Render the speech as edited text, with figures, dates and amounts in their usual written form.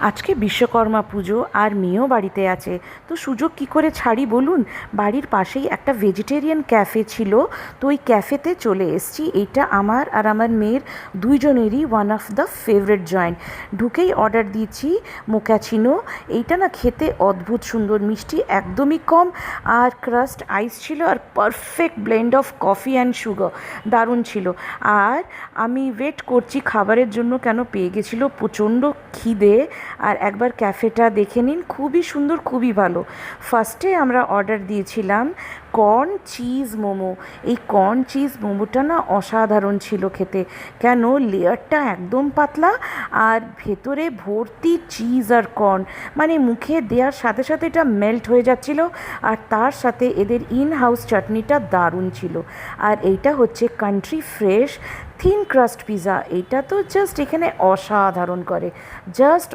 আজকে বিশ্বকর্মা পুজো আর মেয়েও বাড়িতে আছে, তো সুযোগ কি করে ছাড়ি বলুন। বাড়ির পাশেই একটা ভেজিটেরিয়ান ক্যাফে ছিল, তো ওই ক্যাফেতে চলে এসেছি। এটা আমার আর আমার মেয়ের দুইজনেরই one of the favourite joint. ঢুকেই অর্ডার দিয়েছি মোক্যাচিনো। এইটা না খেতে অদ্ভুত সুন্দর, মিষ্টি একদমই কম, আর ক্রাস্ট আইস ছিল, আর perfect blend of coffee and sugar, দারুণ ছিল। আর আমি ওয়েট করছি খাবারের জন্য, কেন পেয়ে গেছিলো প্রচণ্ড খিদে। আর একবার ক্যাফেটা দেখে নিন, খুবই সুন্দর, খুবই ভালো। ফার্স্টে আমরা অর্ডার দিয়েছিলাম কর্ন চিজ মোমো। এই কর্ন চিজ মোমোটা না অসাধারণ ছিল খেতে, কেন লেয়ারটা একদম পাতলা আর ভেতরে ভর্তি চিজ আর কর্ন, মানে মুখে দেওয়ার সাথে সাথে এটা মেল্ট হয়ে যাচ্ছিল। আর তার সাথে এদের ইন হাউস চাটনিটা দারুণ ছিল। আর এইটা হচ্ছে country fresh thin crust pizza. এইটা তো জাস্ট এখানে অসাধারণ করে, জাস্ট